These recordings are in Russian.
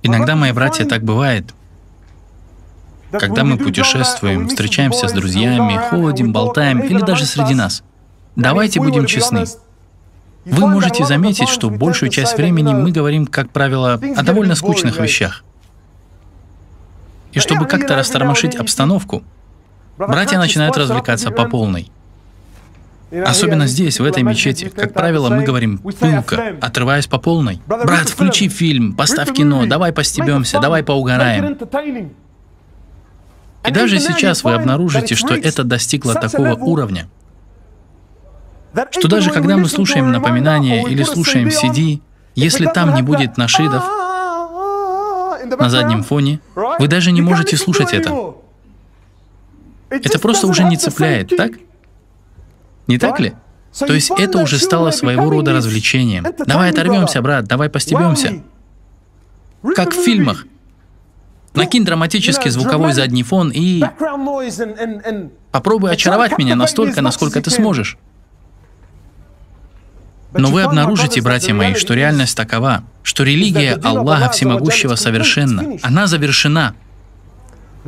Иногда, мои братья, так бывает. Когда мы путешествуем, встречаемся с друзьями, ходим, болтаем или даже среди нас. Давайте будем честны. Вы можете заметить, что большую часть времени мы говорим, как правило, о довольно скучных вещах. И чтобы как-то растормошить обстановку, братья начинают развлекаться по полной. Особенно здесь, в этой мечети. Как правило, мы говорим пылко, отрываясь по полной. «Брат, включи фильм, поставь кино, давай постебемся, давай поугараем». И даже сейчас вы обнаружите, что это достигло такого уровня, что даже когда мы слушаем напоминания или слушаем CD, если там не будет нашидов на заднем фоне, вы даже не можете слушать это. Это просто уже не цепляет, так? Не так ли? То есть это уже стало своего рода развлечением. Давай оторвемся, брат, давай постебемся. Как в фильмах. Накинь драматический звуковой задний фон и попробуй очаровать меня настолько, насколько ты сможешь. Но вы обнаружите, братья мои, что реальность такова, что религия Аллаха Всемогущего совершенна. Она завершена.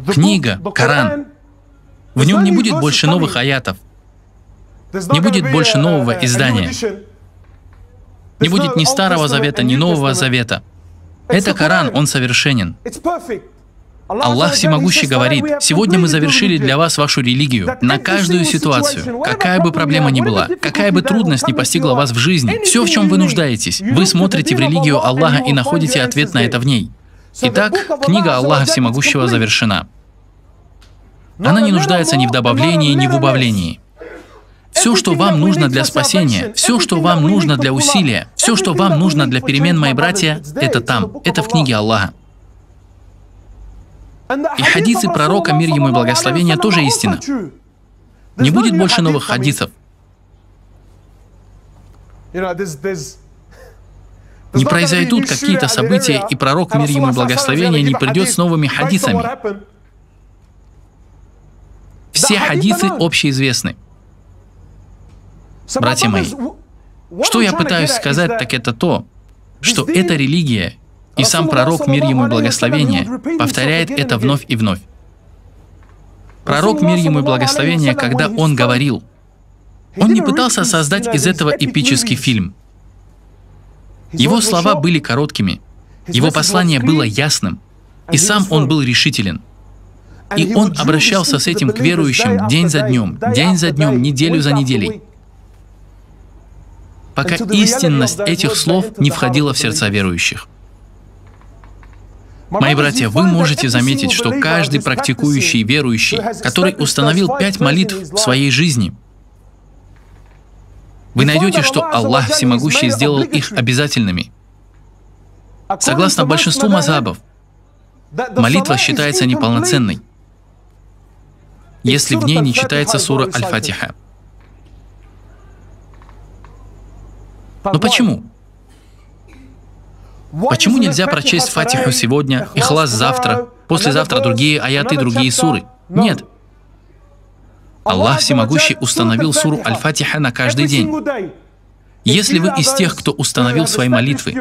Книга, Коран. В нем не будет больше новых аятов. Не будет больше нового издания. Не будет ни Старого Завета, ни Нового Завета. Это Коран, он совершенен. Аллах Всемогущий говорит: «Сегодня мы завершили для вас вашу религию. На каждую ситуацию, какая бы проблема ни была, какая бы трудность ни постигла вас в жизни, все, в чем вы нуждаетесь, вы смотрите в религию Аллаха и находите ответ на это в ней». Итак, книга Аллаха Всемогущего завершена. Она не нуждается ни в добавлении, ни в убавлении. Все, что вам нужно для спасения, все, что вам нужно для усилия, все, что вам нужно для перемен, мои братья, это там, это в книге Аллаха. И хадисы пророка, мир ему и благословения, тоже истина. Не будет больше новых хадисов. Не произойдут какие-то события, и пророк, мир ему и благословения, не придет с новыми хадисами. Все хадисы общеизвестны. Братья мои, что я пытаюсь сказать, так это то, что эта религия и сам пророк, мир ему и благословение, повторяет это вновь и вновь. Пророк, мир ему и благословение, когда он говорил, он не пытался создать из этого эпический фильм. Его слова были короткими, его послание было ясным, и сам он был решителен. И он обращался с этим к верующим день за днем, неделю за неделей, пока истинность этих слов не входила в сердца верующих. Мои братья, вы можете заметить, что каждый практикующий верующий, который установил 5 молитв в своей жизни, вы найдете, что Аллах Всемогущий сделал их обязательными. Согласно большинству мазхабов, молитва считается неполноценной, если в ней не читается сура Аль-Фатиха. Но почему? Почему нельзя прочесть Фатиху сегодня, Ихлас завтра, послезавтра другие аяты, другие суры? Нет. Аллах Всемогущий установил суру Аль-Фатиха на каждый день. Если вы из тех, кто установил свои молитвы,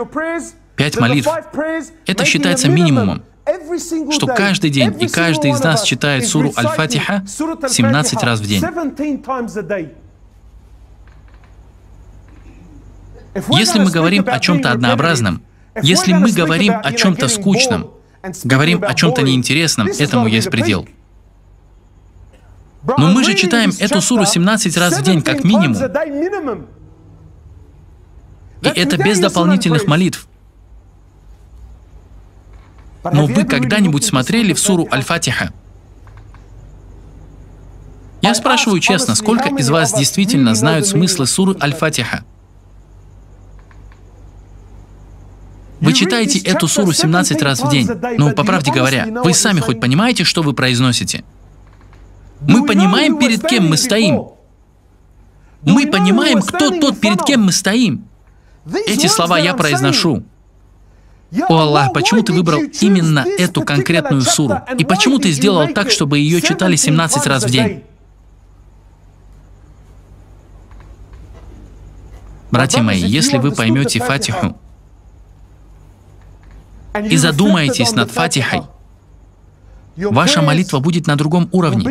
5 молитв, это считается минимумом, что каждый день и каждый из нас читает суру Аль-Фатиха 17 раз в день. Если мы говорим о чем-то однообразном, если мы говорим о чем-то скучном, говорим о чем-то неинтересном, этому есть предел. Но мы же читаем эту суру 17 раз в день, как минимум. И это без дополнительных молитв. Но вы когда-нибудь смотрели в суру Аль-Фатиха? Я спрашиваю честно, сколько из вас действительно знают смыслы суры Аль-Фатиха? Вы читаете эту суру 17 раз в день, но, по правде говоря, вы сами хоть понимаете, что вы произносите? Мы понимаем, перед кем мы стоим. Мы понимаем, кто тот, перед кем мы стоим. Эти слова я произношу. О Аллах, почему ты выбрал именно эту конкретную суру? И почему ты сделал так, чтобы ее читали 17 раз в день? Братья мои, если вы поймете Фатиху, и задумаетесь над Фатихой, ваша молитва будет на другом уровне.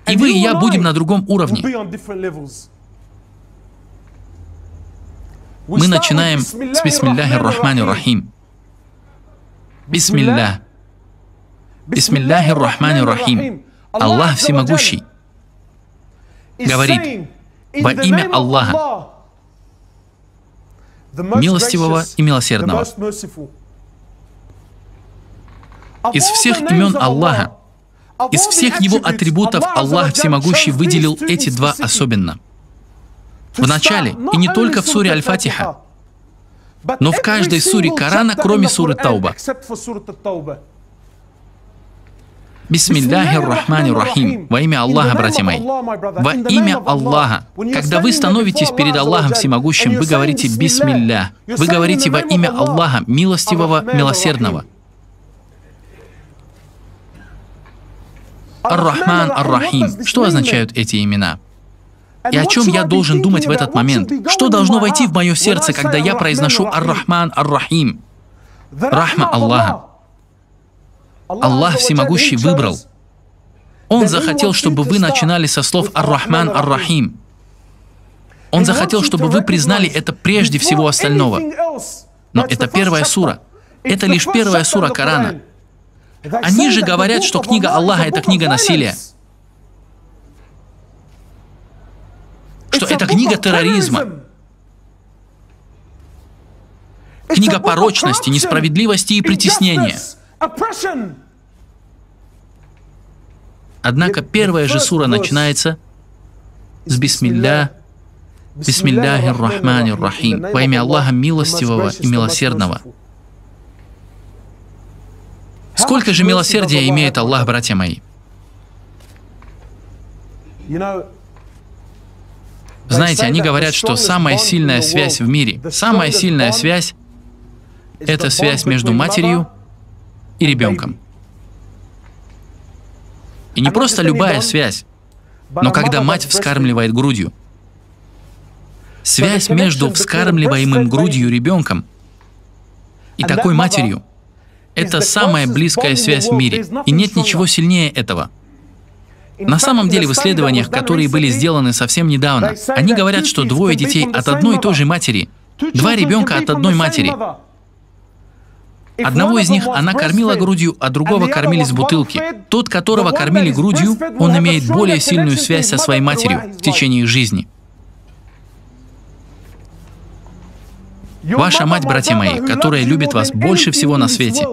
И вы, и я будем на другом уровне. Мы начинаем с Бисмиллахи рахмани рахим. Бисмиллах. Бисмиллахи рахмани рахим. Аллах Всемогущий говорит: во имя Аллаха, милостивого и милосердного. Из всех имен Аллаха, из всех Его атрибутов Аллах Всемогущий выделил эти два особенно. В начале, и не только в суре Аль-Фатиха, но в каждой суре Корана, кроме суры Тауба. Бисмиллахи рахмани рахим. Во имя Аллаха, братья мои. Во имя Аллаха. Когда вы становитесь перед Аллахом Всемогущим, вы говорите Бисмиллях. Вы говорите во имя Аллаха, милостивого, милосердного. Ар-Рахман, Ар-Рахим. Что означают эти имена? И о чем я должен думать в этот момент? Что должно войти в мое сердце, когда я произношу Ар-Рахман, Ар-Рахим? Рахма Аллаха. Аллах Всемогущий выбрал. Он захотел, чтобы вы начинали со слов Ар-Рахман, Ар-Рахим. Он захотел, чтобы вы признали это прежде всего остального. Но это первая сура. Это лишь первая сура Корана. Они же говорят, что книга Аллаха — это книга насилия. Что это книга терроризма. Книга порочности, несправедливости и притеснения. Однако первая же сура начинается с Бисмиллях, Бисмилляхи рахмани рахим. Во имя Аллаха милостивого и милосердного. Сколько же милосердия имеет Аллах, братья мои? Знаете, они говорят, что самая сильная связь в мире, самая сильная связь — это связь между матерью и ребенком. И не просто любая связь, но когда мать вскармливает грудью. Связь между вскармливаемым грудью ребенком и такой матерью — это самая близкая связь в мире, и нет ничего сильнее этого. На самом деле, в исследованиях, которые были сделаны совсем недавно, они говорят, что двое детей от одной и той же матери, два ребенка от одной матери. Одного из них она кормила грудью, а другого кормили с бутылки. Тот, которого кормили грудью, он имеет более сильную связь со своей матерью в течение жизни. Ваша мать, братья мои, которая любит вас больше всего на свете.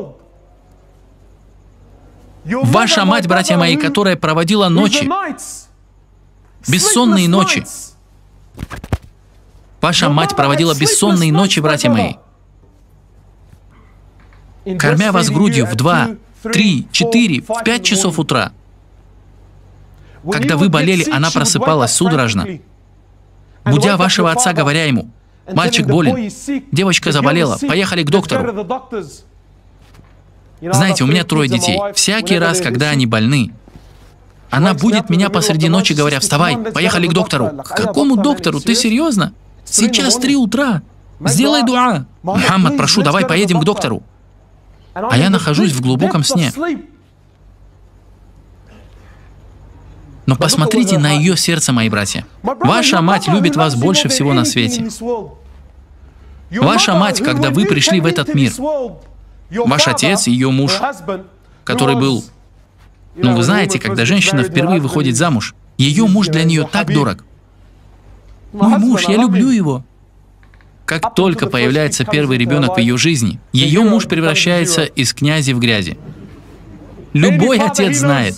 Ваша мать, братья мои, которая проводила ночи, бессонные ночи. Ваша мать проводила бессонные ночи, братья мои, кормя вас грудью в 2, 3, 4, в 5 часов утра. Когда вы болели, она просыпалась судорожно, будя вашего отца, говоря ему: «Мальчик болен, девочка заболела, поехали к доктору». Знаете, у меня 3 детей. Всякий раз, когда они больны, она будет меня посреди ночи, говоря: «Вставай, поехали к доктору». К какому доктору? Ты серьезно? Сейчас 3 утра. Сделай дуа. Мухаммад, прошу, давай поедем к доктору. А я нахожусь в глубоком сне. Но посмотрите на ее сердце, мои братья. Ваша мать любит вас больше всего на свете. Ваша мать, когда вы пришли в этот мир, ваш отец и ее муж, который был... Ну, вы знаете, когда женщина впервые выходит замуж, ее муж для нее так дорог. Мой муж, я люблю его. Как только появляется первый ребенок в ее жизни, ее муж превращается из князя в грязи. Любой отец знает,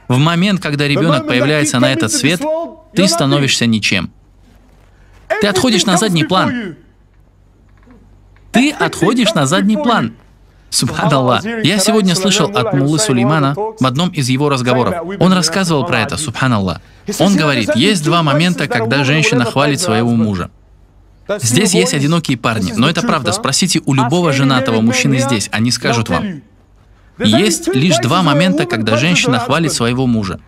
в момент, когда ребенок появляется на этот свет, ты становишься ничем. Ты отходишь на задний план. Ты отходишь на задний план. Субханаллах. Я сегодня слышал от муллы Сулеймана в одном из его разговоров. Он рассказывал про это, субханаллах. Он говорит, есть 2 момента, когда женщина хвалит своего мужа. Здесь есть одинокие парни, но это правда. Спросите у любого женатого мужчины здесь, они скажут вам. Есть лишь 2 момента, когда женщина хвалит своего мужа.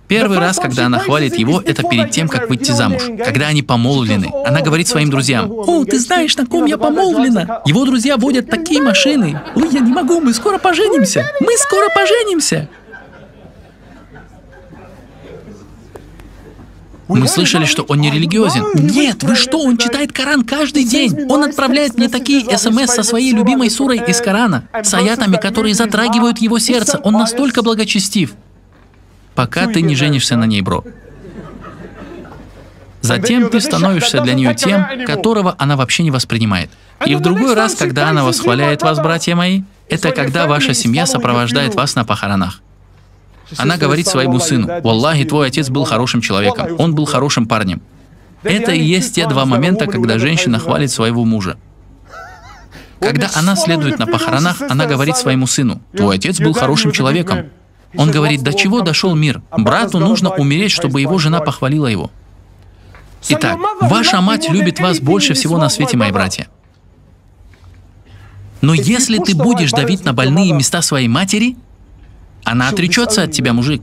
Первый раз, когда она хвалит его, это перед тем, как выйти замуж, когда они помолвлены. Она говорит своим друзьям: «О, ты знаешь, на ком я помолвлена? Его друзья водят такие машины. Ой, я не могу, мы скоро поженимся. Мы скоро поженимся». Мы слышали, что он не религиозен. Нет, вы что, он читает Коран каждый день. Он отправляет мне такие СМС со своей любимой сурой из Корана, с аятами, которые затрагивают его сердце. Он настолько благочестив. Пока ты не женишься на ней, бро. Затем ты становишься для нее тем, которого она вообще не воспринимает. И в другой раз, когда она восхваляет вас, братья мои, это когда ваша семья сопровождает вас на похоронах. Она говорит своему сыну: «Валлахи, твой отец был хорошим человеком, он был хорошим парнем». Это и есть те два момента, когда женщина хвалит своего мужа. Когда она следует на похоронах, она говорит своему сыну: «Твой отец был хорошим человеком». Он говорит: «До чего дошел мир? Брату нужно умереть, чтобы его жена похвалила его». Итак, ваша мать любит вас больше всего на свете, мои братья. Но если ты будешь давить на больные места своей матери, она отречется от тебя, мужик.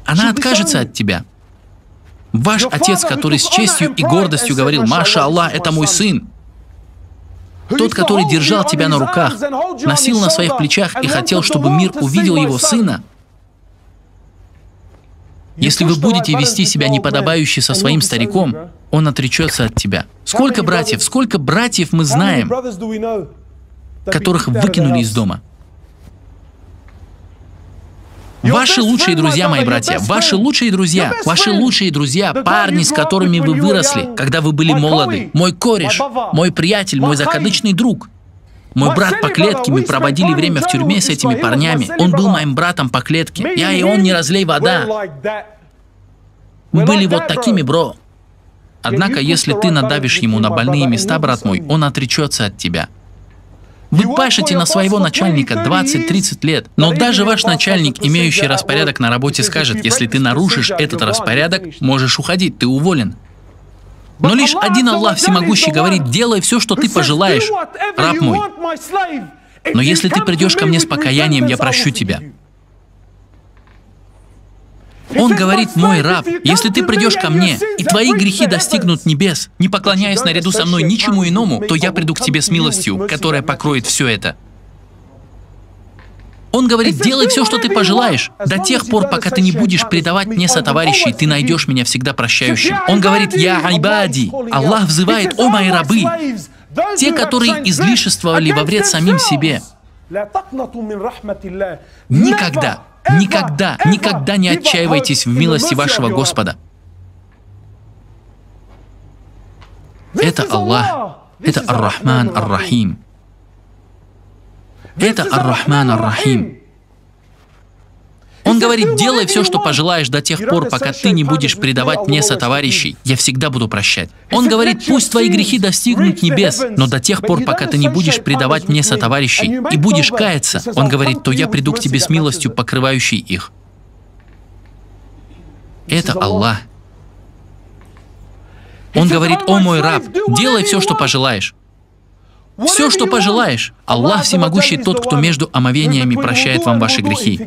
Она откажется от тебя. Ваш отец, который с честью и гордостью говорил: «Маша Аллах, это мой сын», тот, который держал тебя на руках, носил на своих плечах и хотел, чтобы мир увидел его сына, если вы будете вести себя неподобающе со своим стариком, он отречется от тебя. Сколько братьев мы знаем, которых выкинули из дома? Ваши лучшие друзья, мои братья, ваши лучшие друзья, парни, с которыми вы выросли, когда вы были молоды, мой кореш, мой приятель, мой закадычный друг, мой брат по клетке, мы проводили время в тюрьме с этими парнями, он был моим братом по клетке, я и он не разлей вода. Мы были вот такими, бро. Однако, если ты надавишь ему на больные места, брат мой, он отречется от тебя. Вы пашете на своего начальника 20-30 лет, но даже ваш начальник, имеющий распорядок на работе, скажет: если ты нарушишь этот распорядок, можешь уходить, ты уволен. Но лишь один Аллах Всемогущий говорит: делай все, что ты пожелаешь, раб мой. Но если ты придешь ко мне с покаянием, я прощу тебя. Он говорит: мой раб, если ты придешь ко мне, и твои грехи достигнут небес, не поклоняясь наряду со мной ничему иному, то я приду к тебе с милостью, которая покроет все это. Он говорит: делай все, что ты пожелаешь, до тех пор, пока ты не будешь предавать мне сотоварищей, ты найдешь меня всегда прощающим. Он говорит: я айбади. Аллах взывает: о мои рабы, те, которые излишествовали во вред самим себе. Никогда не отчаивайтесь в милости вашего Господа. Это Аллах, это Ар-Рахман Ар-Рахим. Это Ар-Рахман Ар-Рахим. Он говорит: делай все, что пожелаешь, до тех пор, пока ты не будешь предавать мне сотоварищей. Я всегда буду прощать. Он говорит: пусть твои грехи достигнут небес, но до тех пор, пока ты не будешь предавать мне сотоварищей и будешь каяться, он говорит, то я приду к тебе с милостью, покрывающей их. Это Аллах. Он говорит: о мой раб, делай все, что пожелаешь. Все, что пожелаешь. Аллах Всемогущий, тот, кто между омовениями прощает вам ваши грехи.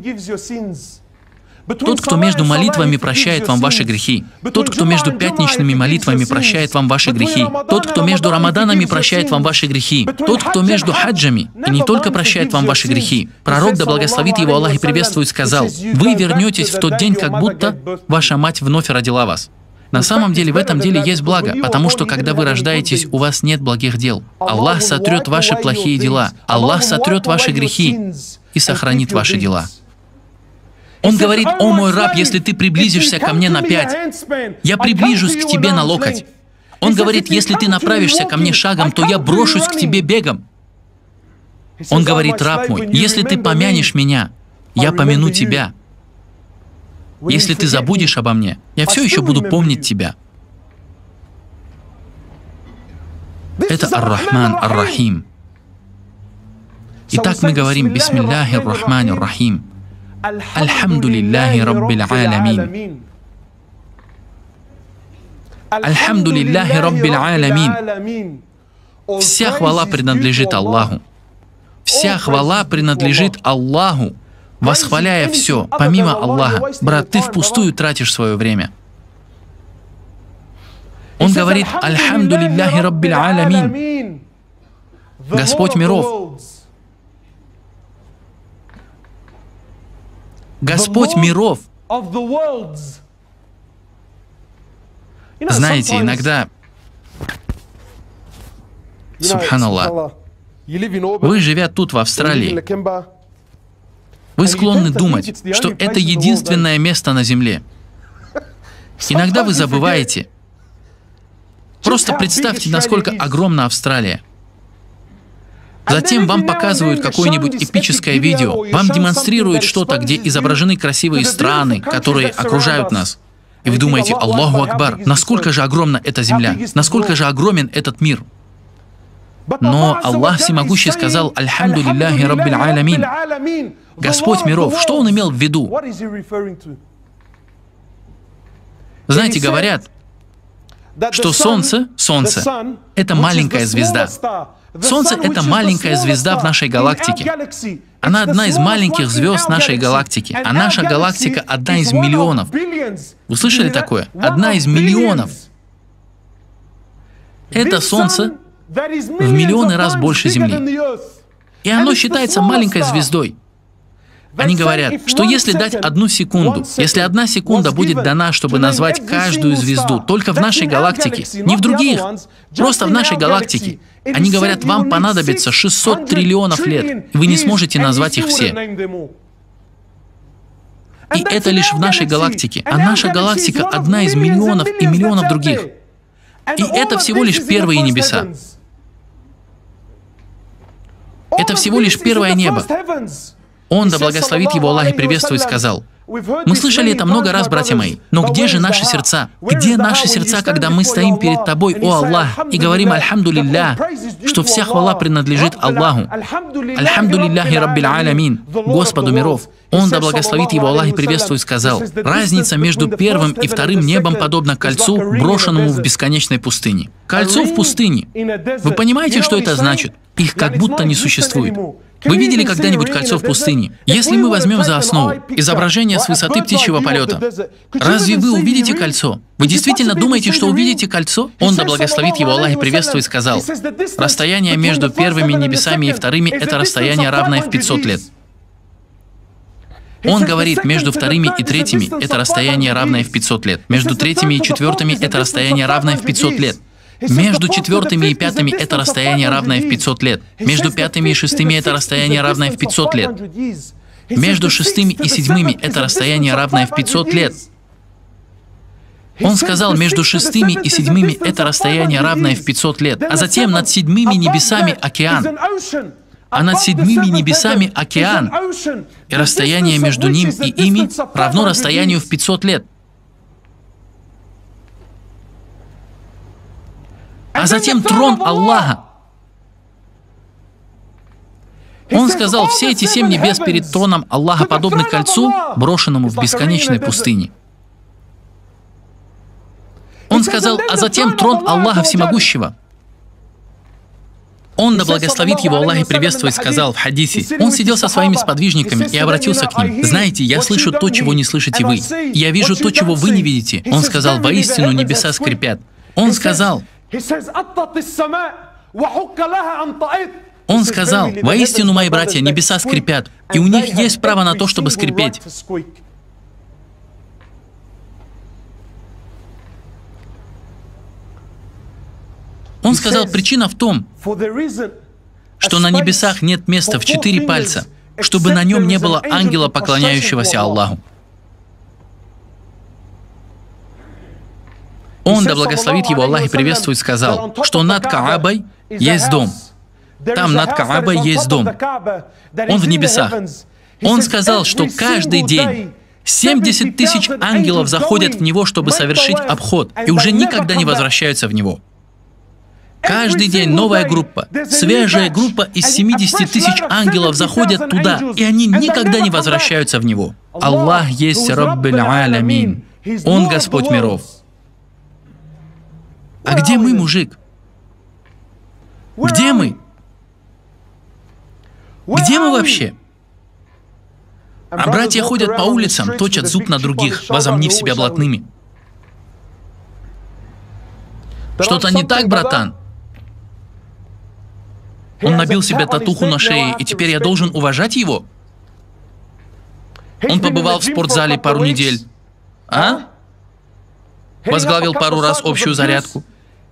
Тот, кто между молитвами прощает вам ваши грехи. Тот, кто между пятничными молитвами прощает вам ваши грехи. Тот, кто между рамаданами прощает вам ваши грехи. Тот, кто между хаджами и не только прощает вам ваши грехи. Пророк, да благословит его Аллах и приветствует, сказал: вы вернетесь в тот день, как будто ваша мать вновь родила вас. На самом деле, в этом деле есть благо, потому что, когда вы рождаетесь, у вас нет благих дел. Аллах сотрет ваши плохие дела. Аллах сотрет ваши грехи и сохранит ваши дела. Он говорит: о мой раб, если ты приблизишься ко мне на 5, я приближусь к тебе на локоть. Он говорит: если ты направишься ко мне шагом, то я брошусь к тебе бегом. Он говорит: раб мой, если ты помянешь меня, я помяну тебя. Если ты забудешь обо мне, я все еще буду помнить тебя. Это Ар-Рахман Ар-Рахим. Итак, мы говорим: Бисмиллахи Ар-Рахмани Ар-Рахим. Альхамдулиллахи Раббил Аламин. Альхамдулиллахи Раббил Аламин. Вся хвала принадлежит Аллаху. Вся хвала принадлежит Аллаху. восхваляя все, помимо Аллаха, брат, ты впустую тратишь свое время. Он говорит: «Альхамду лилляхи раббиль алямин», Господь миров. Господь миров. Знаете, иногда, субханаллах, вы, живя тут, в Австралии, вы склонны думать, что это единственное место на Земле. Иногда вы забываете. Просто представьте, насколько огромна Австралия. Затем вам показывают какое-нибудь эпическое видео, вам демонстрируют что-то, где изображены красивые страны, которые окружают нас. И вы думаете: Аллаху Акбар, насколько же огромна эта земля, насколько же огромен этот мир. Но Аллах Всемогущий сказал: «Альхамду лилляхи раббиль алямин», Господь миров. Что Он имел в виду? Знаете, говорят, что Солнце — это маленькая звезда. Солнце — это маленькая звезда в нашей галактике. Она одна из маленьких звезд нашей галактики, а наша галактика — одна из миллионов. Вы слышали такое? Одна из миллионов. Это Солнце в миллионы раз больше Земли. И оно считается маленькой звездой. Они говорят, что если дать 1 секунду, если 1 секунда будет дана, чтобы назвать каждую звезду только в нашей галактике, не в других, просто в нашей галактике, они говорят, вам понадобится 600 триллионов лет, и вы не сможете назвать их все. И это лишь в нашей галактике, а наша галактика одна из миллионов и миллионов других. И это всего лишь первые небеса. Это всего лишь первое небо. Он, да благословит его Аллах и приветствует, сказал: «Мы слышали это много раз, братья мои, но где же наши сердца? Где наши сердца, когда мы стоим перед Тобой, о Аллах, и говорим Альхамду лиллях, что вся хвала принадлежит Аллаху? Альхамду лилляхи раббиль алямин, Господу миров». Он, да благословит его Аллах и приветствует, сказал: «Разница между первым и вторым небом подобна кольцу, брошенному в бесконечной пустыне». Кольцо в пустыне. Вы понимаете, что это значит? Их как будто не существует. Вы видели когда-нибудь кольцо в пустыне? Если мы возьмем за основу изображение с высоты птичьего полета, разве вы увидите кольцо? Вы действительно думаете, что увидите кольцо? Он, да благословит его Аллах и приветствует, сказал: «Расстояние между первыми небесами и вторыми — это расстояние, равное в 500 лет». Он говорит, между вторыми и третьими — это расстояние, равное в 500 лет. Между третьими и четвертыми — это расстояние, равное в 500 лет. Между четвертыми и пятыми — это расстояние, равное в 500 лет. Между пятыми и шестыми — это расстояние, равное в 500 лет. Между шестыми и седьмыми — это расстояние, равное в 500 лет. Он сказал, между шестыми и седьмыми — это расстояние, равное в 500 лет. А затем над седьмыми небесами океан. А над седьмыми небесами океан. И расстояние между ним и ими равно расстоянию в 500 лет. А затем трон Аллаха. Он сказал, все эти 7 небес перед троном Аллаха подобны кольцу, брошенному в бесконечной пустыне. Он сказал, а затем трон Аллаха Всемогущего. Он, да благословит его Аллах и приветствует, сказал в хадисе, он сидел со своими сподвижниками и обратился к ним: «Знаете, я слышу то, чего не слышите вы. Я вижу то, чего вы не видите». Он сказал, воистину небеса скрипят. Он сказал, воистину, мои братья, небеса скрипят, и у них есть право на то, чтобы скрипеть. Он сказал, причина в том, что на небесах нет места в 4 пальца, чтобы на нем не было ангела, поклоняющегося Аллаху. Он, да благословит его Аллах и приветствует, сказал, что над Каабой есть дом. Там над Каабой есть дом. Он в небесах. Он сказал, что каждый день 70 тысяч ангелов заходят в него, чтобы совершить обход, и уже никогда не возвращаются в него. Каждый день новая группа, свежая группа из 70 тысяч ангелов заходят туда, и они никогда не возвращаются в него. Аллах есть Раббиль алямин. Он Господь миров. А где мы, мужик? Где мы? Где мы вообще? Братья ходят по улицам, точат зуб на других, возомнив себя блатными. Что-то не так, братан? Он набил себе татуху на шее, и теперь я должен уважать его? Он побывал в спортзале пару недель. А? Возглавил пару раз общую зарядку.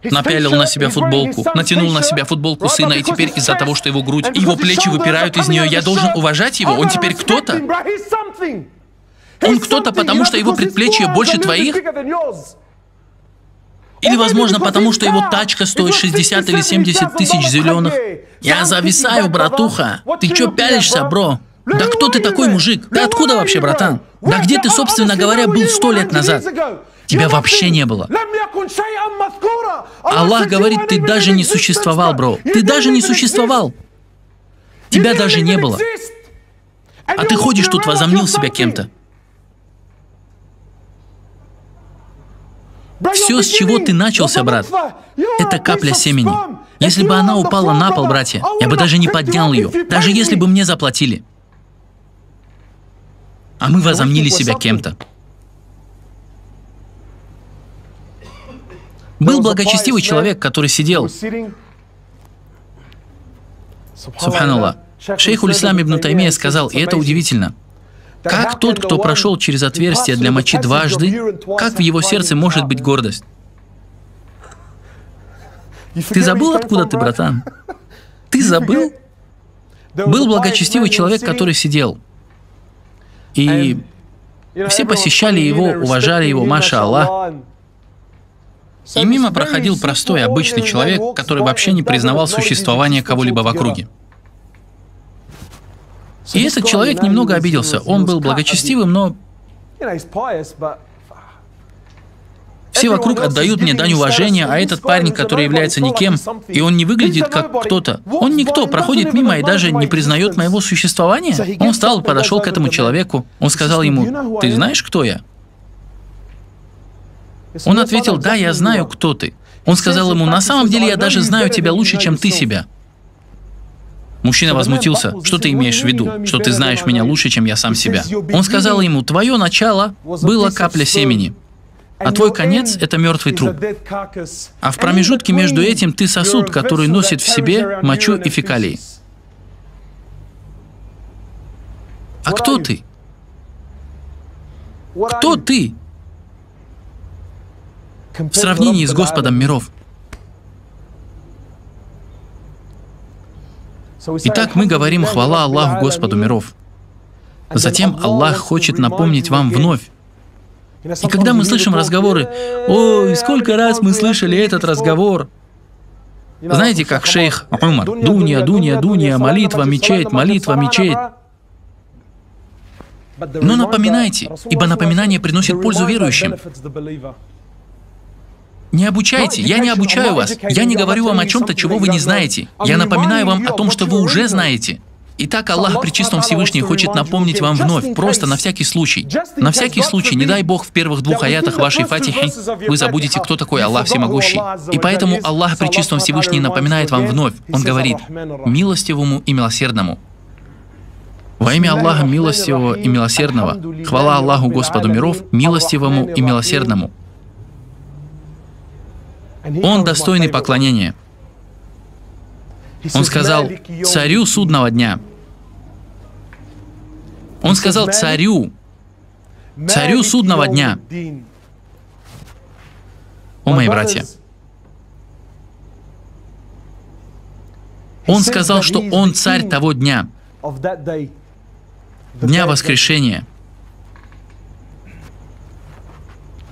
Напялил на себя футболку, натянул на себя футболку сына, и теперь из-за того, что его грудь и его плечи выпирают из нее, я должен уважать его? Он теперь кто-то? Он кто-то, потому что его предплечья больше твоих? Или, возможно, потому что его тачка стоит 60 или 70 тысяч зеленых? Я зависаю, братуха. Ты чё пялишься, бро? Да кто ты такой, мужик? Ты откуда вообще, братан? Да где ты, собственно говоря, был 100 лет назад? Тебя вообще не было. Аллах говорит, ты даже не существовал, бро. Ты даже не существовал. Тебя даже не было. А ты ходишь тут, возомнил себя кем-то. Все, с чего ты начался, брат, это капля семени. Если бы она упала на пол, братья, я бы даже не поднял ее, даже если бы мне заплатили. А мы возомнили себя кем-то. Был благочестивый человек, который сидел. Субханаллах. Шейхуль Ислам ибн Таймия сказал, и это удивительно. Как тот, кто прошел через отверстие для мочи дважды, как в его сердце может быть гордость? Ты забыл, откуда ты, братан? Ты забыл? Был благочестивый человек, который сидел. И все посещали его, уважали его, маша Аллах. И мимо проходил простой, обычный человек, который вообще не признавал существование кого-либо в округе. И этот человек немного обиделся. Он был благочестивым, но все вокруг отдают мне дань уважения, а этот парень, который является никем, и он не выглядит как кто-то. Он никто, проходит мимо и даже не признает моего существования. Он встал, подошел к этому человеку. Он сказал ему, ты знаешь, кто я? Он ответил, да, я знаю, кто ты. Он сказал ему, на самом деле я даже знаю тебя лучше, чем ты себя. Мужчина возмутился. Что ты имеешь в виду? Что ты знаешь меня лучше, чем я сам себя? Он сказал ему, твое начало было капля семени, а твой конец — это мертвый труп. А в промежутке между этим ты сосуд, который носит в себе мочу и фекалии. А кто ты? Кто ты? В сравнении с Господом миров. Итак, мы говорим «Хвала Аллаху, Господу миров». Затем Аллах хочет напомнить вам вновь. И когда мы слышим разговоры, «Ой, сколько раз мы слышали этот разговор!» Знаете, как шейх Умар, «Дунья, дунья, дунья, молитва, мечеть, молитва, мечеть». Но напоминайте, ибо напоминание приносит пользу верующим. Не обучайте, я не обучаю вас. Я не говорю вам о чем-то, чего вы не знаете. Я напоминаю вам о том, что вы уже знаете. Итак, Аллах Пречистом Всевышний хочет напомнить вам вновь, просто на всякий случай. На всякий случай, не дай Бог, в первых двух аятах вашей Фатихи вы забудете, кто такой Аллах Всемогущий. И поэтому Аллах Пречистом Всевышний напоминает вам вновь. Он говорит, милостивому и милосердному. Во имя Аллаха Милостивого и Милосердного, хвала Аллаху Господу миров, милостивому и милосердному. Он достойный поклонения. Он сказал царю судного дня. Он сказал царю судного дня. О, мои братья. Он сказал, что он царь того дня, дня воскрешения.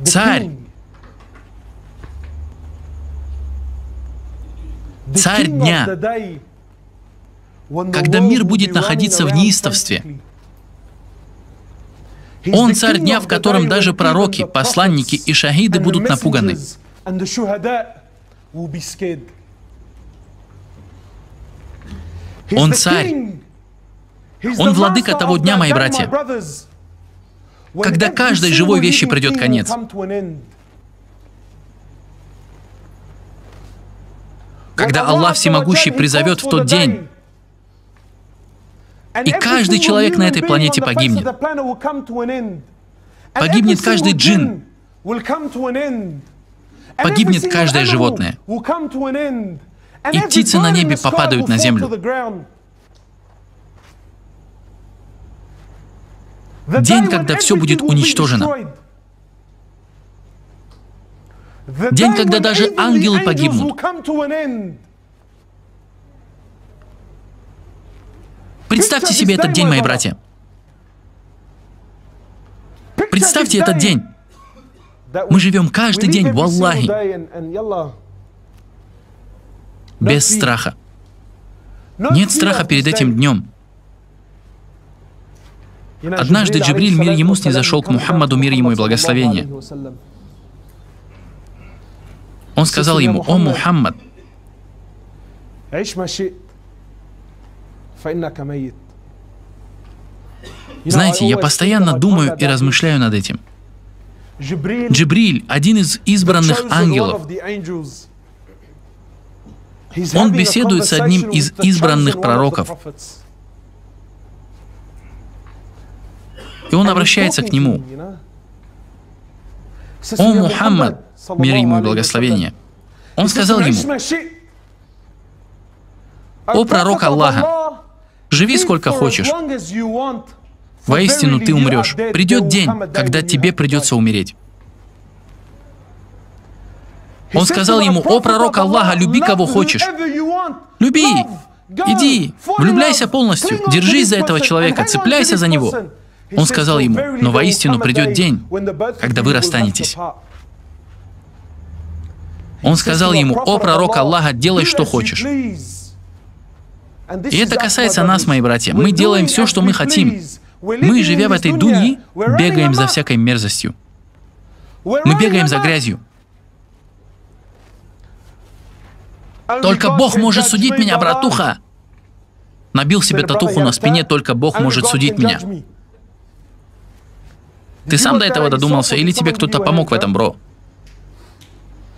Царь. Царь дня, когда мир будет находиться в неистовстве. Он царь дня, в котором даже пророки, посланники и шахиды будут напуганы. Он царь. Он владыка того дня, мои братья, когда каждой живой вещи придет конец. Когда Аллах Всемогущий призовет в тот день, И каждый человек на этой планете погибнет. Погибнет каждый джин. Погибнет каждое животное. И птицы на небе попадают на землю. День, когда все будет уничтожено. День, когда даже ангелы погибнут. Представьте себе этот день, мои братья. Представьте этот день. Мы живем каждый день, валлахи, без страха. Нет страха перед этим днем. Однажды Джибриль, мир ему, снизошел к Мухаммаду, мир ему и благословение. Он сказал ему: «О Мухаммад, знаете, я постоянно думаю и размышляю над этим. Джибриль, один из избранных ангелов, он беседует с одним из избранных пророков. И он обращается к нему: «О Мухаммад, мир ему и благословение». Он сказал ему: «О пророк Аллаха, живи сколько хочешь. Воистину ты умрешь. Придет день, когда тебе придется умереть». Он сказал ему: «О пророк Аллаха, люби кого хочешь. Люби, иди, влюбляйся полностью, держись за этого человека, цепляйся за него». Он сказал ему: «Но воистину придет день, когда вы расстанетесь». Он сказал ему: «О пророк Аллаха, делай что хочешь». И это касается нас, мои братья. Мы делаем все, что мы хотим. Мы, живя в этой дуньи, бегаем за всякой мерзостью. Мы бегаем за грязью. Только Бог может судить меня, братуха. Набил себе татуху на спине: «Только Бог может судить меня». Ты сам до этого додумался или тебе кто-то помог в этом, бро?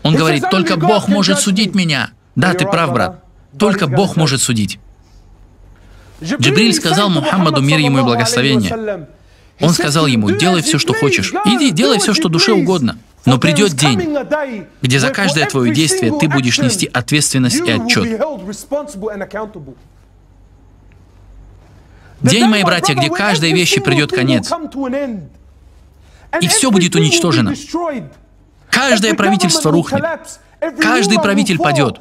Он говорит: «Только Бог может судить меня». Да, ты прав, брат. Только Бог может судить. Джибриль сказал Мухаммаду, мир ему и благословение. Он сказал ему: «Делай все, что хочешь. Иди, делай все, что душе угодно. Но придет день, где за каждое твое действие ты будешь нести ответственность и отчет. День, мои братья, где каждой вещи придет конец. И все будет уничтожено. Каждое правительство рухнет. Каждый правитель падет.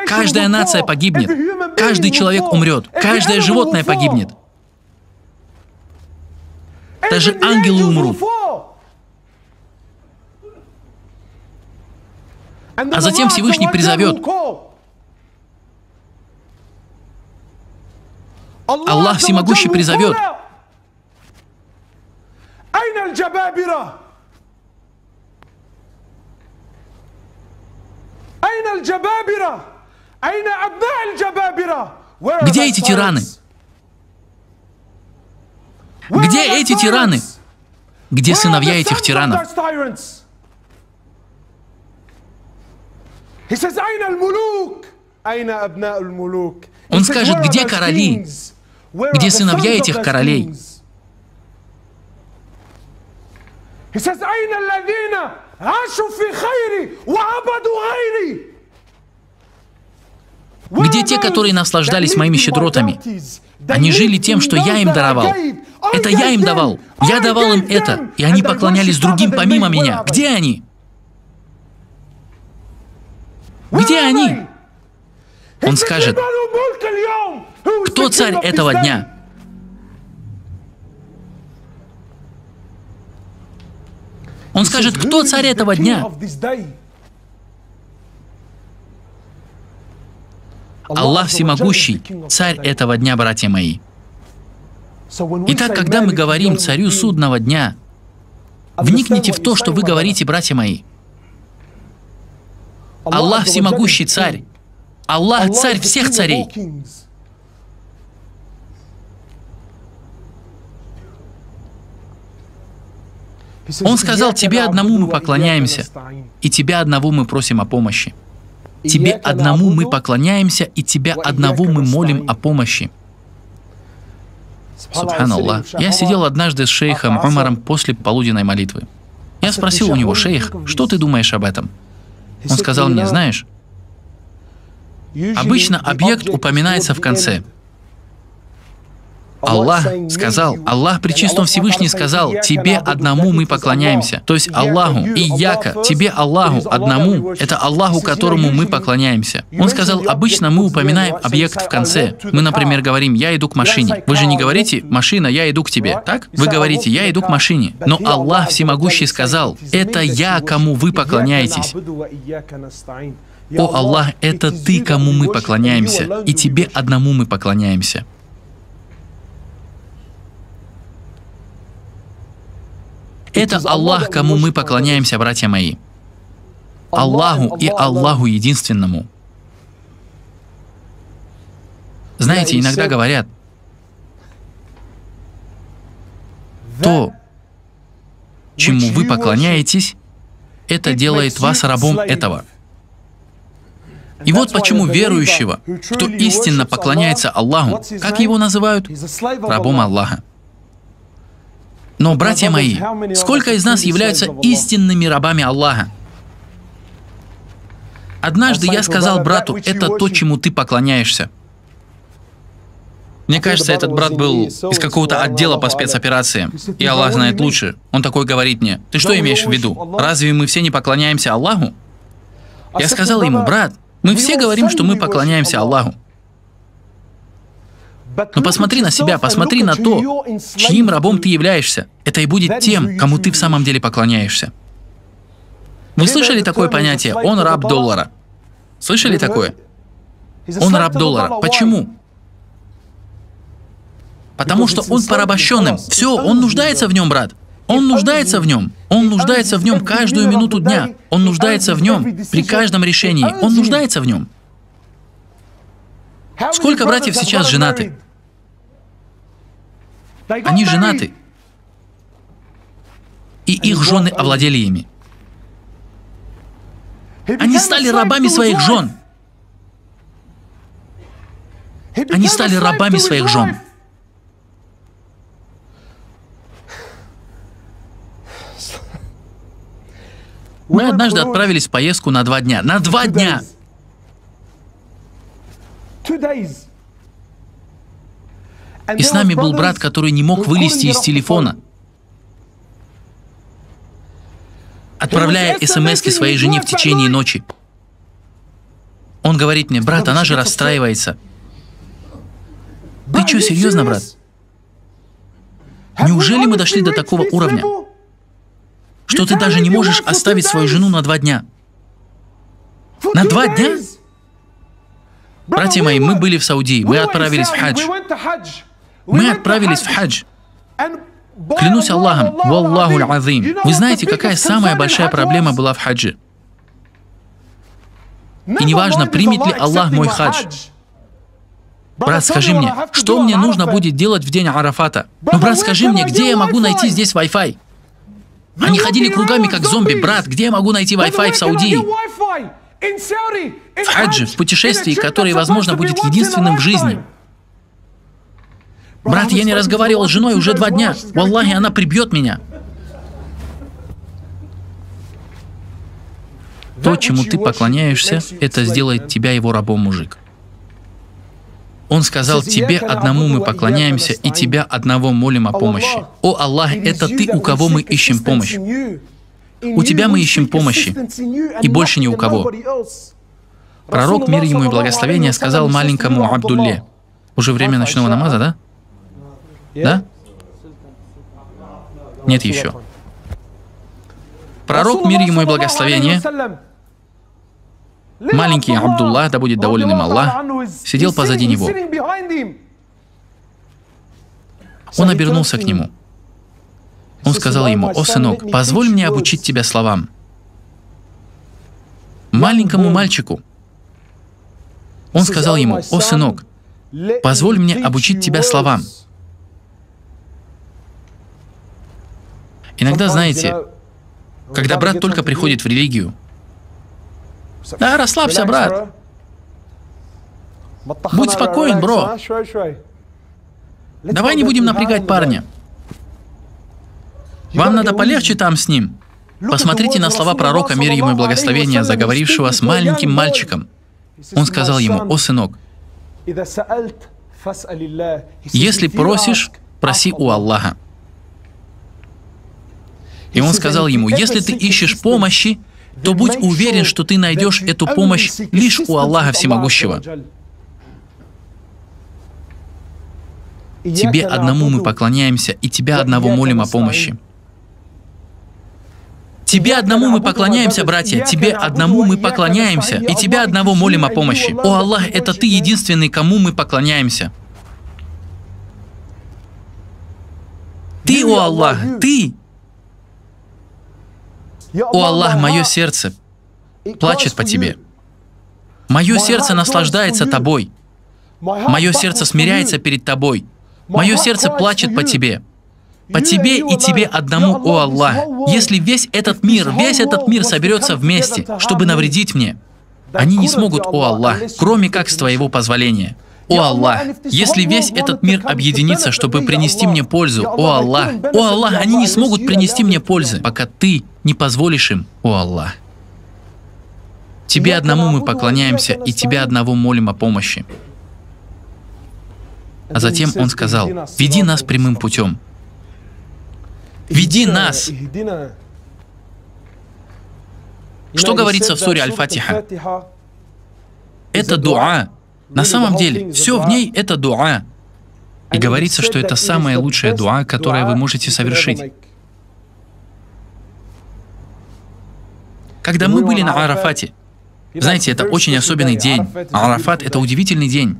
Каждая нация погибнет. Каждый человек умрет. Каждое животное погибнет. Даже ангелы умрут. А затем Всевышний призовет. Аллах Всемогущий призовет: где эти тираны? Где эти тираны? Где сыновья этих тиранов? Он скажет: где короли? Где сыновья этих королей? Где те, которые наслаждались моими щедротами? Они жили тем, что я им даровал. Это я им давал. Я давал им это. И они поклонялись другим помимо меня. Где они? Где они? Он скажет: кто царь этого дня? Он скажет: кто царь этого дня? Аллах Всемогущий, царь этого дня, братья мои. Итак, когда мы говорим царю судного дня, вникните в то, что вы говорите, братья мои. Аллах Всемогущий царь. Аллах царь всех царей. Он сказал: тебе одному мы поклоняемся, и тебя одного мы просим о помощи. Тебе одному мы поклоняемся, и тебя одного мы молим о помощи. Субханаллах. Я сидел однажды с шейхом Умаром после полуденной молитвы. Я спросил у него: шейх, что ты думаешь об этом? Он сказал мне: знаешь, обычно объект упоминается в конце. Аллах сказал, Аллах Пречистый Всевышний сказал: тебе одному мы поклоняемся. То есть Аллаху, и яко, тебе Аллаху одному, это Аллаху, которому мы поклоняемся. Он сказал: обычно мы упоминаем объект в конце. Мы, например, говорим: я иду к машине. Вы же не говорите: машина, я иду к тебе. Так? Вы говорите: я иду к машине. Но Аллах Всемогущий сказал: это я, кому вы поклоняетесь. О Аллах, это ты, кому мы поклоняемся, и тебе одному мы поклоняемся. Это Аллах, кому мы поклоняемся, братья мои. Аллаху и Аллаху единственному. Знаете, иногда говорят: то, чему вы поклоняетесь, это делает вас рабом этого. И вот почему верующего, кто истинно поклоняется Аллаху, как его называют? Рабом Аллаха. Но, братья мои, сколько из нас являются истинными рабами Аллаха? Однажды я сказал брату: это то, чему ты поклоняешься. Мне кажется, этот брат был из какого-то отдела по спецоперациям, и Аллах знает лучше. Он такой говорит мне: ты что имеешь в виду? Разве мы все не поклоняемся Аллаху? Я сказал ему: брат, мы все говорим, что мы поклоняемся Аллаху. Но посмотри на себя, посмотри на то, чьим рабом ты являешься. Это и будет тем, кому ты в самом деле поклоняешься. Вы слышали такое понятие: он раб доллара? Слышали такое? Он раб доллара. Почему? Потому что он порабощенным. Все, он нуждается в нем, брат. Он нуждается в нем. Он нуждается в нем каждую минуту дня. Он нуждается в нем при каждом решении. Он нуждается в нем. Сколько братьев сейчас женаты? Они женаты. И их жены овладели ими. Они стали рабами своих жен. Они стали рабами своих жен. Мы однажды отправились в поездку на 2 дня. На 2 дня! И с нами был брат, который не мог вылезти из телефона, отправляя смс-ки своей жене в течение ночи. Он говорит мне: брат, она же расстраивается. Ты что, серьезно, брат? Неужели мы дошли до такого уровня, что ты даже не можешь оставить свою жену на 2 дня? На 2 дня? Братья мои, мы были в Саудии, мы отправились в хадж. Мы отправились в хадж. Клянусь Аллахом, валлаху аль-азим. Вы знаете, какая самая большая проблема была в хадже? И неважно, примет ли Аллах мой хадж. Брат, скажи мне, что мне нужно будет делать в день Арафата? Ну, брат, скажи мне, где я могу найти здесь Wi-Fi? Они ходили кругами, как зомби. Брат, где я могу найти Wi-Fi в Саудии? В хадже, в путешествии, которое, возможно, будет единственным в жизни. Брат, я не разговаривал с женой уже 2 дня. Валлахи, она прибьет меня. То, чему ты поклоняешься, это сделает тебя его рабом, мужик. Он сказал: тебе одному мы поклоняемся, и тебя одного молим о помощи. О Аллах, это ты, у кого мы ищем помощь. У тебя мы ищем помощи, и больше ни у кого. Пророк, мир ему и благословение, сказал маленькому Абдулле: уже время ночного намаза, да? Да? Нет еще. Пророк, мир ему и благословение, маленький Абдулла, да будет доволен им Аллах, сидел позади него. Он обернулся к нему. Он сказал ему: «О, сынок, позволь мне обучить тебя словам». Маленькому мальчику. Он сказал ему: «О, сынок, позволь мне обучить тебя словам». Иногда, знаете, когда брат только приходит в религию, да, расслабься, брат. Будь спокоен, бро. Давай не будем напрягать парня. Вам надо полегче там с ним. Посмотрите на слова пророка, мир ему и благословения, заговорившего с маленьким мальчиком. Он сказал ему: «О, сынок, если просишь, проси у Аллаха». И он сказал ему: «Если ты ищешь помощи, то будь уверен, что ты найдешь эту помощь лишь у Аллаха Всемогущего. Тебе одному мы поклоняемся, и Тебя одного молим о помощи». Тебе одному мы поклоняемся, братья, Тебе одному мы поклоняемся, и Тебя одного молим о помощи. О Аллах, это Ты единственный, кому мы поклоняемся. Ты, о Аллах, Ты. О Аллах, мое сердце плачет по Тебе. Мое сердце наслаждается Тобой. Мое сердце смиряется перед Тобой. Мое сердце плачет по Тебе. По Тебе и Тебе одному, о Аллах. Если весь этот мир соберется вместе, чтобы навредить мне, они не смогут, о Аллах, кроме как с Твоего позволения. О Аллах, если весь этот мир объединится, чтобы принести мне пользу, о Аллах, они не смогут принести мне пользы, пока Ты не позволишь им, о Аллах. Тебе одному мы поклоняемся, и Тебя одного молим о помощи. А затем он сказал: «Веди нас прямым путем». Веди нас. Что говорится в суре Аль-Фатиха? Это дуа. На самом деле, все в ней это дуа. И говорится, что это самая лучшая дуа, которую вы можете совершить. Когда мы были на Арафате, знаете, это очень особенный день. Арафат — это удивительный день.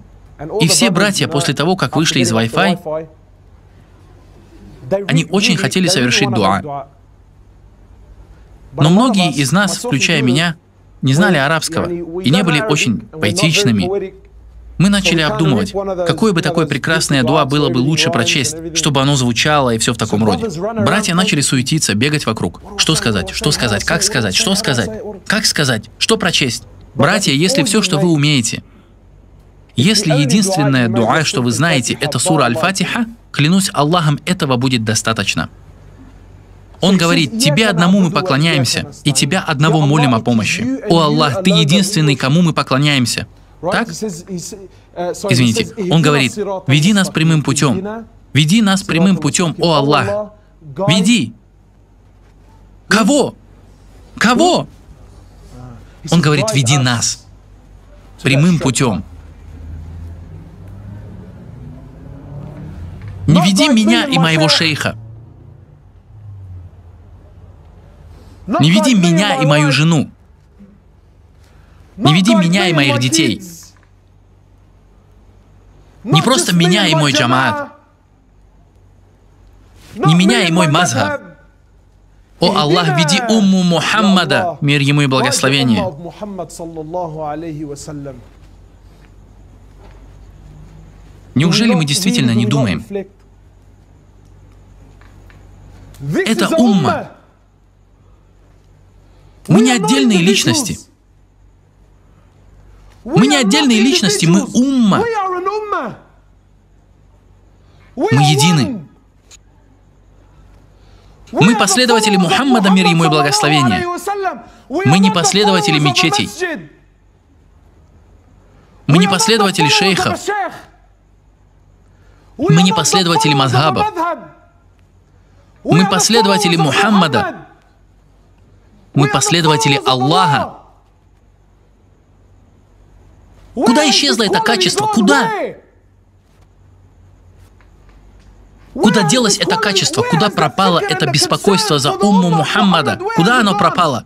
И все братья после того, как вышли из Wi-Fi, они очень хотели совершить дуа. Но многие из нас, включая меня, не знали арабского и не были очень поэтичными. Мы начали обдумывать, какое бы такое прекрасное дуа было бы лучше прочесть, чтобы оно звучало и все в таком роде. Братья начали суетиться, бегать вокруг. Что сказать, как сказать, что сказать, как сказать, что прочесть. Братья, если все, что вы умеете, если единственное дуа, что вы знаете, это сура Аль-Фатиха, клянусь Аллахом, этого будет достаточно. Он говорит: «Тебе одному мы поклоняемся, и Тебя одного молим о помощи». О Аллах, Ты единственный, кому мы поклоняемся. Так? Извините. Он говорит: «Веди нас прямым путем». Веди нас прямым путем, о Аллах. Веди. Кого? Кого? Он говорит: «Веди нас прямым путем». Не веди меня и моего шейха. Не веди меня и мою жену. Не веди меня и моих детей. Не просто меня и мой джамаат. Не меня и мой мазхаб. О Аллах, веди умму Мухаммада, мир ему и благословение. Неужели мы действительно не думаем? Это умма. Мы не отдельные личности. Мы не отдельные личности, мы умма. Мы едины. Мы последователи Мухаммада, мир ему и благословение. Мы не последователи мечетей. Мы не последователи шейхов. Мы не последователи мазхабов. Мы последователи Мухаммада. Мы последователи Аллаха. Куда исчезло это качество? Куда? Куда делось это качество? Куда пропало это беспокойство за умму Мухаммада? Куда оно пропало?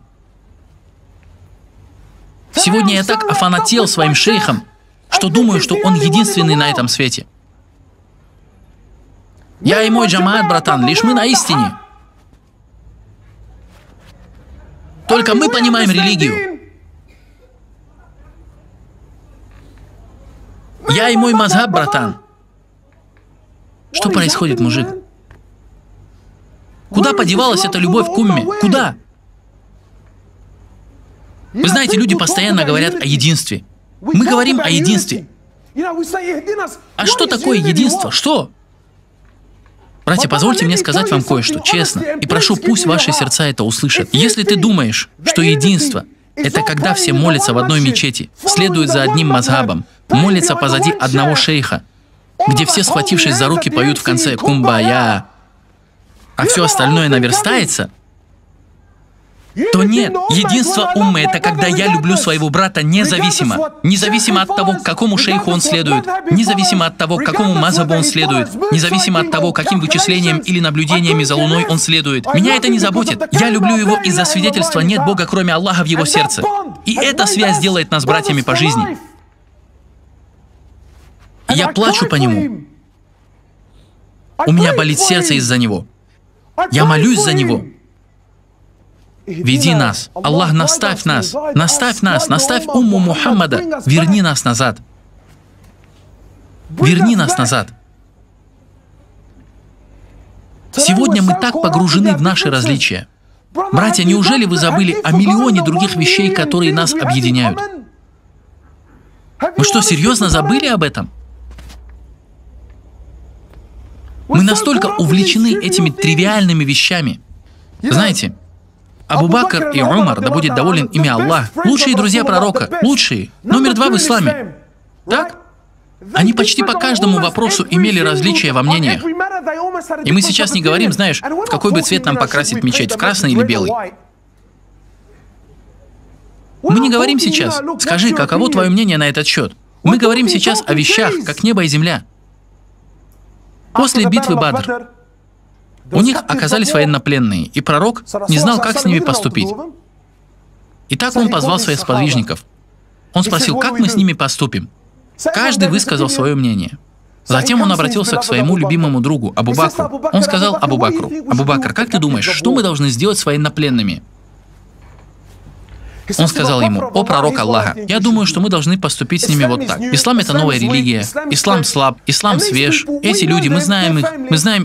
Сегодня я так офанател своим шейхом, что думаю, что он единственный на этом свете. Я и мой джамаат, братан, лишь мы на истине. Только мы понимаем религию. Я и мой мазхаб, братан. Что происходит, мужик? Куда подевалась эта любовь к умме? Куда? Вы знаете, люди постоянно говорят о единстве. Мы говорим о единстве. А что такое единство? Что? Братья, позвольте мне сказать вам кое-что, честно, и прошу, пусть ваши сердца это услышат. Если ты думаешь, что единство — это когда все молятся в одной мечети, следуют за одним мазхабом, молятся позади одного шейха, где все, схватившись за руки, поют в конце «Кумбая», а все остальное наверстается, то нет, единство уммы — это когда я люблю своего брата независимо от того, к какому шейху он следует, независимо от того, к какому мазхабу он следует, независимо от того, каким вычислениям или наблюдениями за Луной он следует. Меня это не заботит. Я люблю его из-за свидетельства «нет Бога, кроме Аллаха» в его сердце. И эта связь делает нас братьями по жизни. И я плачу по нему. У меня болит сердце из-за него. Я молюсь за него. Веди нас. Аллах, наставь нас. Наставь нас. Наставь умму Мухаммада. Верни нас назад. Верни нас назад. Сегодня мы так погружены в наши различия. Братья, неужели вы забыли о миллионе других вещей, которые нас объединяют? Вы что, серьезно забыли об этом? Мы настолько увлечены этими тривиальными вещами. Знаете, Абу Бакр и Умар, да будет доволен ими Аллах, лучшие друзья пророка, лучшие, номер 2 в исламе. Так? Они почти по каждому вопросу имели различия во мнениях. И мы сейчас не говорим, знаешь, в какой бы цвет нам покрасить мечеть, в красный или белый. Мы не говорим сейчас, скажи, каково твое мнение на этот счет. Мы говорим сейчас о вещах, как небо и земля. После битвы Бадр у них оказались военнопленные, и пророк не знал, как с ними поступить. Итак, он позвал своих сподвижников. Он спросил, как мы с ними поступим. Каждый высказал свое мнение. Затем он обратился к своему любимому другу, Абу Бакру. Он сказал Абу Бакру: «Абу Бакр, как ты думаешь, что мы должны сделать с военнопленными?» Он сказал ему: «О пророк Аллаха, я думаю, что мы должны поступить с ними вот так. Ислам — это новая религия, ислам слаб, ислам свеж. Эти люди, мы знаем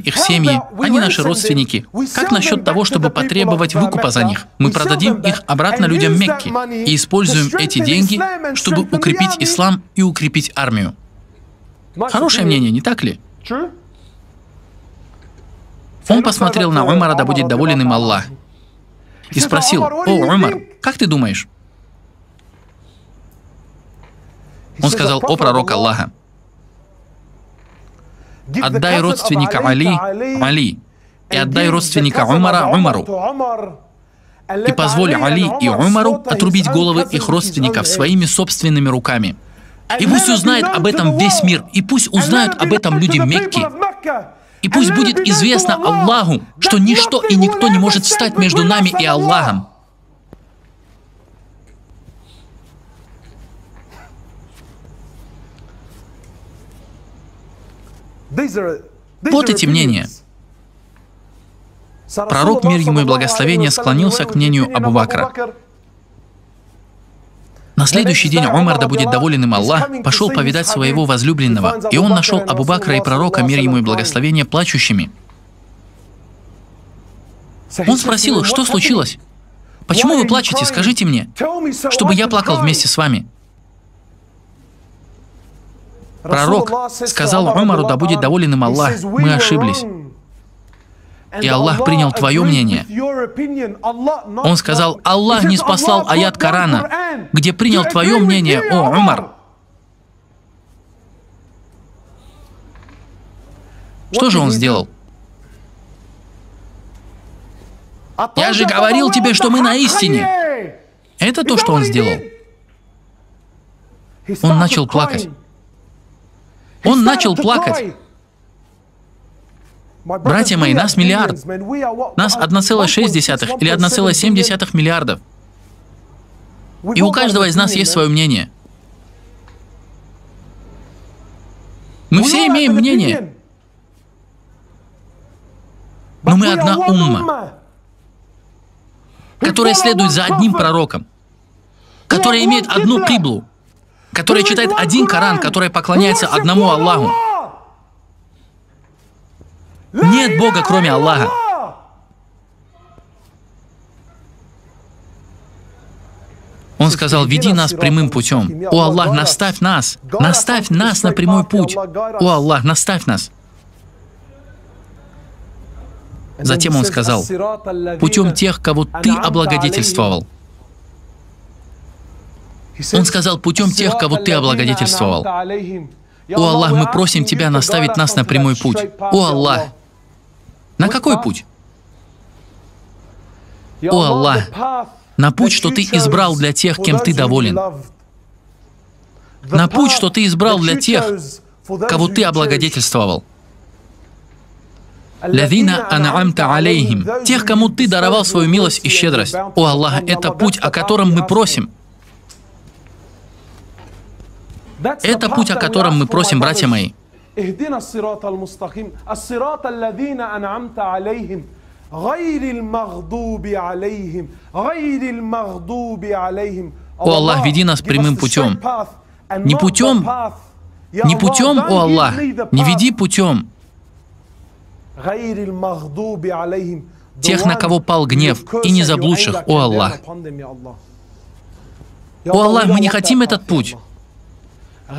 их семьи, они наши родственники. Как насчет того, чтобы потребовать выкупа за них? Мы продадим их обратно людям Мекки и используем эти деньги, чтобы укрепить ислам и укрепить армию». Хорошее мнение, не так ли? Он посмотрел на Умара, да будет доволен им Аллах, и спросил: «О, Умар, как ты думаешь?» Он сказал: «О пророк Аллаха, отдай родственника Али, и отдай родственника Умара Умару, и позволь Али и Умару отрубить головы их родственников своими собственными руками. И пусть узнает об этом весь мир, и пусть узнают об этом люди Мекки. И пусть будет известно Аллаху, что ничто и никто не может встать между нами и Аллахом». Вот эти мнения. Пророк, мир ему и благословение, склонился к мнению Абу Бакра. На следующий день Умар, да будет доволен им Аллах, пошел повидать своего возлюбленного, и он нашел Абу Бакра и пророка, мир ему и благословение, плачущими. Он спросил их: «Что случилось? Почему вы плачете? Скажите мне, чтобы я плакал вместе с вами». Пророк сказал Умару, да будет доволен им Аллах: «Мы ошиблись. И Аллах принял твое мнение». Он сказал: «Аллах не спаслал аят Корана, где принял твое мнение, о Умар». Что же он сделал? «Я же говорил тебе, что мы на истине». Это то, что он сделал. Он начал плакать. Он начал плакать. Братья мои, нас миллиард. Нас 1,6 или 1,7 миллиардов. И у каждого из нас есть свое мнение. Мы все имеем мнение. Но мы одна умма, которая следует за одним пророком, которая имеет одну Киблу, которая читает один Коран, которая поклоняется одному Аллаху. Нет Бога, кроме Аллаха. Он сказал: «Веди нас прямым путем. О Аллах, наставь нас на прямой путь. О Аллах, наставь нас». Затем он сказал: путем тех, кого ты облагодетельствовал. Он сказал: путем тех, кого ты облагодетельствовал. О Аллах, мы просим Тебя наставить нас на прямой путь. О Аллах! На какой путь? О Аллах! На путь, что Ты избрал для тех, кем Ты доволен. На путь, что Ты избрал для тех, кого Ты облагодетельствовал. «Лазина ан'амта алейхим» — тех, кому Ты даровал свою милость и щедрость. О Аллах, это путь, о котором мы просим. Это путь, о котором мы просим, братья мои. О Аллах, веди нас прямым путем. Не путем, о Аллах, не веди путем тех, на кого пал гнев, и не заблудших, о Аллах. О Аллах, мы не хотим этот путь. О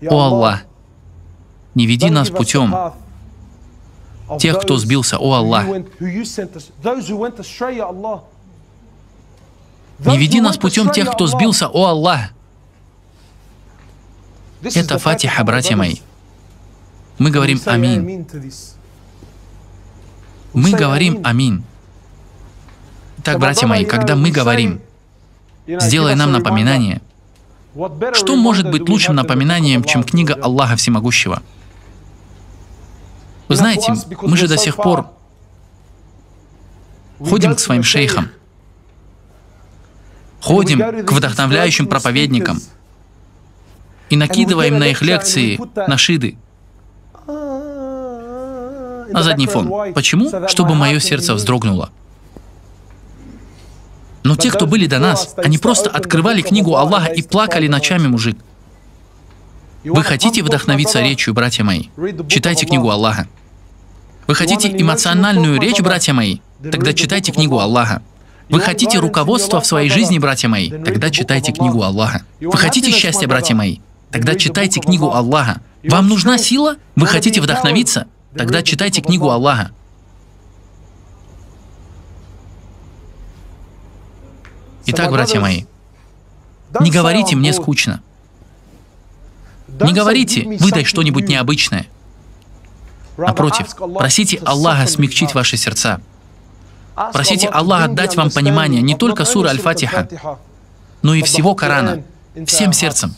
Аллах, не веди нас путем тех, кто сбился, о Аллах. Не веди нас путем тех, кто сбился, о Аллах. Это Фатиха, братья мои. Мы говорим аминь. Мы говорим аминь. Так, братья мои, когда мы говорим, сделай нам напоминание, что может быть лучшим напоминанием, чем книга Аллаха Всемогущего? Вы знаете, мы же до сих пор ходим к своим шейхам, ходим к вдохновляющим проповедникам и накидываем на их лекции нашиды на задний фон. Почему? Чтобы мое сердце вздрогнуло. Но те, кто были до нас, они просто открывали книгу Аллаха и плакали ночами, мужик. Вы хотите вдохновиться речью, братья мои? Читайте книгу Аллаха. Вы хотите эмоциональную речь, братья мои? Тогда читайте книгу Аллаха. Вы хотите руководство в своей жизни, братья мои? Тогда читайте книгу Аллаха. Вы хотите счастья, братья мои? Тогда читайте книгу Аллаха. Вам нужна сила? Вы хотите вдохновиться? Тогда читайте книгу Аллаха. Итак, братья мои, не говорите «мне скучно». Не говорите «выдай что-нибудь необычное». Напротив, просите Аллаха смягчить ваши сердца. Просите Аллаха дать вам понимание не только суры Аль-Фатиха, но и всего Корана, всем сердцем.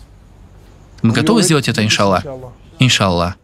Мы готовы сделать это, иншаллах? Иншаллах.